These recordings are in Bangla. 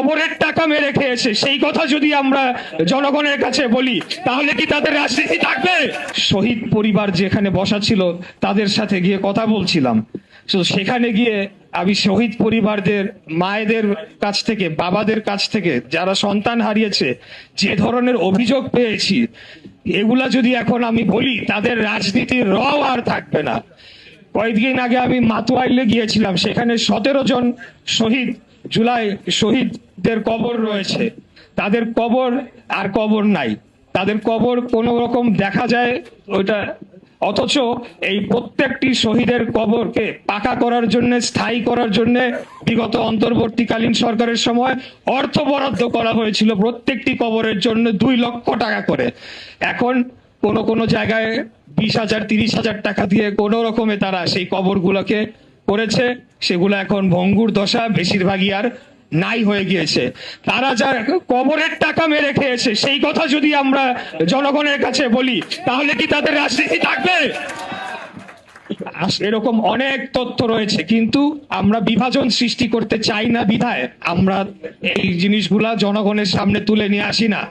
কবরের টাকা মেরে খেয়েছে সেই কথা যদি আমরা জনগণের কাছে বলি তাহলে কি তাদের রাজনীতি থাকবে? শহীদ পরিবার যেখানে বসা ছিল তাদের সাথে গিয়ে কথা বলছিলাম, তো সেখানে গিয়ে আমি শহীদ পরিবারদের মায়েদের কাছ থেকে, বাবাদের কাছ থেকে, যারা সন্তান হারিয়েছে, যে ধরনের অভিযোগ পেয়েছি, এগুলা যদি এখন আমি বলি তাদের রাজনীতির রও আর থাকবে না। কয়েকদিন আগে আমি মাতুয়াইলে গিয়েছিলাম, সেখানে 17 জন জুলাই শহীদদের কবর রয়েছে। তাদের কবর আর কবর নাই, তাদের কবর কোন রকম দেখা যায় ওইটা, অথচ এই প্রত্যেকটি শহীদের কবরকে পাকা করার জন্য, স্থায়ী করার জন্য বিগত অন্তর্বর্তীকালীন সরকারের সময় অর্থ বরাদ্দ করা হয়েছিল প্রত্যেকটি কবরের জন্য 2 লক্ষ টাকা করে। এখন কোন জায়গায় 20,000 30,000 টাকা দিয়ে কোন রকমে তারা সেই কবরগুলোকে করেছে, সেগুলো এখন ভঙ্গুর দশা, বেশিরভাগই আর নাই হয়ে গিয়েছে। তারা যার কবরের টাকা মেরে খেয়েছে সেই কথা যদি আমরা জনগণের কাছে বলি তাহলে কি তাদের রাজনীতি থাকবে? এরকম অনেক তথ্য রয়েছে, কিন্তু আমরা বিভাজন সৃষ্টি করতে চাই না বিধায় আমরা এই জিনিসগুলা জনগণের সামনে তুলে নিয়ে আসি না।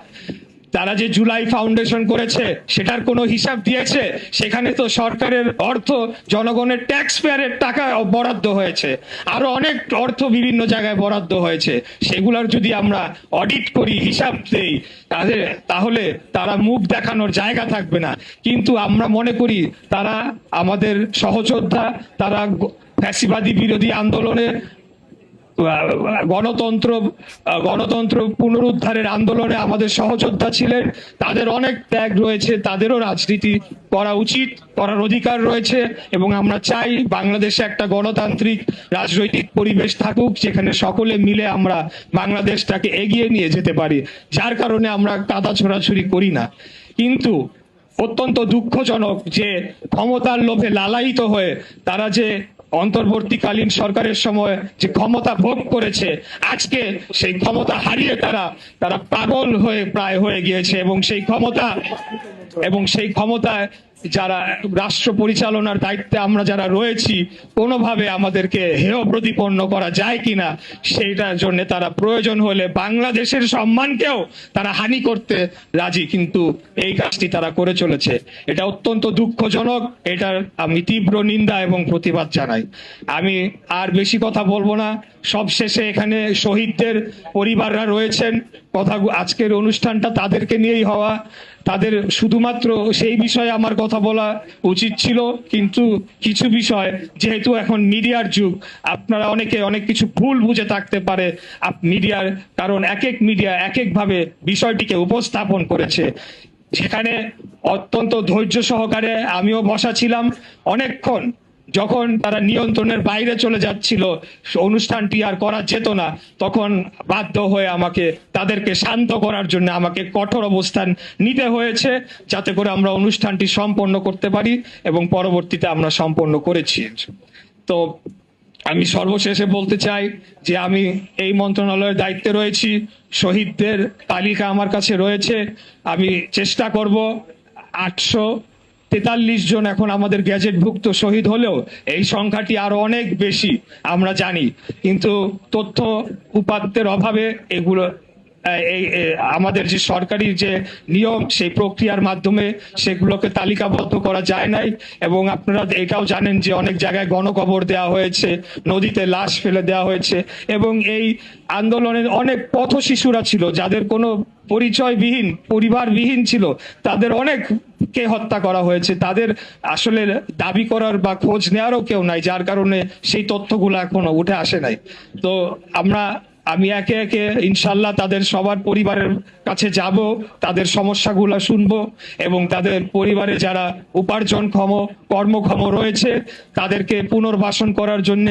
তারা যে জুলাই ফাউন্ডেশন করেছে সেটার কোনো হিসাব দিয়েছে? সেখানে তো সরকারের অর্থ, জনগণের ট্যাক্স পেয়ারের টাকা বরাদ্দ হয়েছে, আরো অনেক অর্থ বিভিন্ন জায়গায় বরাদ্দ হয়েছে। সেগুলোর যদি আমরা অডিট করি, হিসাব দেই, তাহলে তারা মুখ দেখানোর জায়গা থাকবে না। কিন্তু আমরা মনে করি তারা আমাদের সহযোদ্ধা, তারা ফ্যাসিবাদী বিরোধী আন্দোলনে, গণতন্ত্র পুনরুদ্ধারের আন্দোলনে আমাদের সহযোদ্ধা ছিলেন। তাদের অনেক ত্যাগ রয়েছে, তাদেরও রাজনীতি করা উচিত, করার অধিকার রয়েছে। এবং আমরা চাই বাংলাদেশে একটা গণতান্ত্রিক রাজনৈতিক পরিবেশ থাকুক, যেখানে সকলে মিলে আমরা বাংলাদেশটাকে এগিয়ে নিয়ে যেতে পারি, যার কারণে আমরা কাদা ছোড়াছুড়ি করি না। কিন্তু অত্যন্ত দুঃখজনক যে ক্ষমতার লোভে লালায়িত হয়ে তারা যে অন্তর্বর্তীকালীন সরকারের সময় যে ক্ষমতা ভোগ করেছে, আজকে সেই ক্ষমতা হারিয়ে তারা পাগল হয়ে প্রায় হয়ে গিয়েছে। এবং সেই ক্ষমতায় যারা রাষ্ট্র পরিচালনার দায়িত্বে আমরা যারা রয়েছি, কোনোভাবে আমাদেরকে হেয় প্রতিপন্ন করা যায় কিনা সেইটার জন্য তারা প্রয়োজন হলে বাংলাদেশের সম্মানকেও তারা হানি করতে রাজি, কিন্তু এই কাজটি তারা করে চলেছে। এটা অত্যন্ত দুঃখজনক, এটার আমি তীব্র নিন্দা এবং প্রতিবাদ জানাই। আমি আর বেশি কথা বলবো না। সবশেষে এখানে শহীদদের পরিবাররা রয়েছেন, আজকের অনুষ্ঠানটা তাদেরকে নিয়েই হওয়া, তাদের শুধুমাত্র সেই বিষয়ে আমার কথা বলা উচিত ছিল, কিন্তু কিছু বিষয়, যেহেতু এখন মিডিয়ার যুগ, আপনারা অনেকে অনেক কিছু ভুল বুঝে থাকতে পারে মিডিয়ার, কারণ এক এক মিডিয়া এক এক ভাবে বিষয়টিকে উপস্থাপন করেছে। সেখানে অত্যন্ত ধৈর্য সহকারে আমিও বসা ছিলাম অনেকক্ষণ। যখন তারা নিয়ন্ত্রণের বাইরে চলে যাচ্ছিল, অনুষ্ঠানটি আর করা যেত না, তখন বাধ্য হয়ে আমাকে তাদেরকে শান্ত করার জন্য আমাকে কঠোর অবস্থান নিতে হয়েছে, যাতে করে আমরা অনুষ্ঠানটি সম্পন্ন করতে পারি, এবং পরবর্তীতে আমরা সম্পন্ন করেছি। তো আমি সর্বশেষে বলতে চাই যে আমি এই মন্ত্রণালয়ের দায়িত্বে রয়েছি, শহীদদের তালিকা আমার কাছে রয়েছে। আমি চেষ্টা করব 843 জন এখন আমাদের গ্যাজেটভুক্ত শহীদ হলেও এই সংখ্যাটি আরো অনেক বেশি আমরা জানি, কিন্তু তথ্য উপাত্তের অভাবে এগুলো আমাদের যে সরকারি যে নিয়ম, সেই প্রক্রিয়ার মাধ্যমে সেগুলোকে তালিকাবদ্ধ করা যায় নাই। এবং আপনারা এটাও জানেন যে অনেক জায়গায় গণকবর দেওয়া হয়েছে, নদীতে লাশ ফেলে দেওয়া হয়েছে, এবং এই আন্দোলনের অনেক পথ শিশুরা ছিল যাদের কোনো পরিচয়বিহীন, পরিবারবিহীন ছিল, তাদের অনেককে হত্যা করা হয়েছে। তাদের আসলে দাবি করার বা খোঁজ নেওয়ারও কেউ নাই, যার কারণে সেই তথ্যগুলো এখনো উঠে আসে নাই। তো আমি একে একে ইনশাল্লাহ তাদের সবার পরিবারের কাছে যাব, তাদের সমস্যাগুলো শুনবো, এবং তাদের পরিবারে যারা উপার্জনক্ষম, কর্মক্ষম রয়েছে তাদেরকে পুনর্বাসন করার জন্য